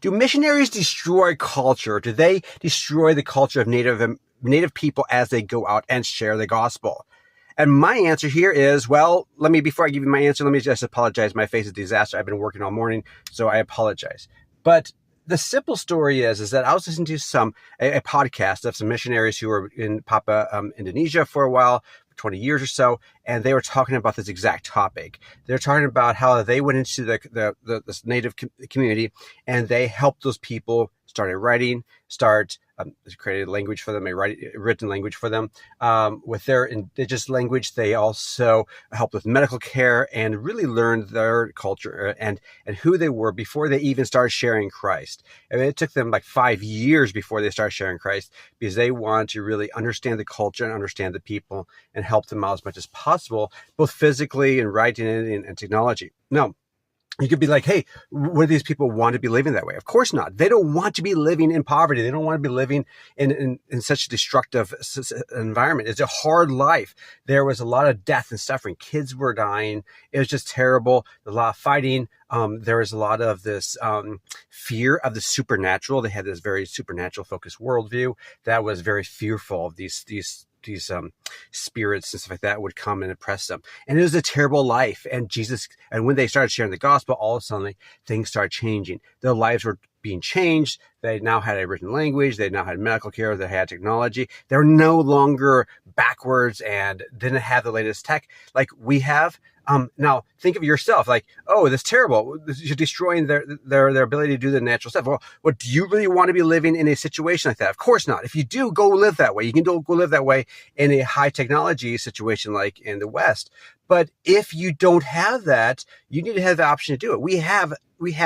Do missionaries destroy culture? Do they destroy the culture of native people as they go out and share the gospel? And my answer here is, well, before I give you my answer, let me just apologize. My face is a disaster. I've been working all morning, so I apologize. But the simple story is that I was listening to a podcast of some missionaries who were in Indonesia for a while, 20 years or so, and they were talking about this exact topic. They're talking about how they went into this native community and they helped those people, started writing, created a language for them, a written language for them. With their indigenous language, they also helped with medical care and really learned their culture and who they were before they even started sharing Christ. And it took them like 5 years before they started sharing Christ because they wanted to really understand the culture and understand the people and help them out as much as possible, both physically and writing and technology. Now, you could be like, hey, would these people want to be living that way? Of course not. They don't want to be living in poverty. They don't want to be living in such a destructive environment. It's a hard life. There was a lot of death and suffering. Kids were dying. It was just terrible. A lot of fighting. There was a lot of this fear of the supernatural. They had this very supernatural focused worldview that was very fearful of these spirits and stuff like that would come and oppress them. And it was a terrible life. And when they started sharing the gospel, all of a sudden things started changing. Their lives were being changed. They now had a written language. They now had medical care. They had technology. They're no longer backwards and didn't have the latest tech like we have. Now think of yourself like, oh, that's terrible. You're destroying their ability to do the natural stuff. Well, do you really want to be living in a situation like that? Of course not. If you do, go live that way. You can go live that way in a high technology situation like in the West. But if you don't have that, you need to have the option to do it. We have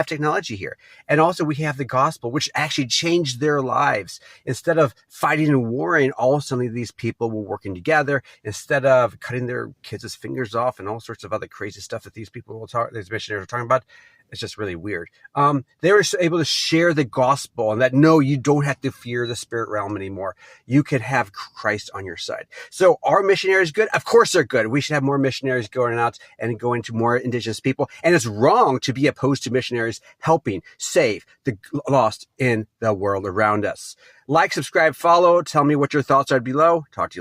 technology here. And also we have the gospel, which actually changed their lives. Instead of fighting and warring, all of a sudden these people were working together. Instead of cutting their kids' fingers off and all sorts of other crazy stuff that these missionaries are talking about. It's just really weird. They were able to share the gospel and that, no, you don't have to fear the spirit realm anymore. You can have Christ on your side. So are missionaries good? Of course they're good. We should have more missionaries going out and going to more indigenous people. And it's wrong to be opposed to missionaries helping save the lost in the world around us. Like, subscribe, follow. Tell me what your thoughts are below. Talk to you later.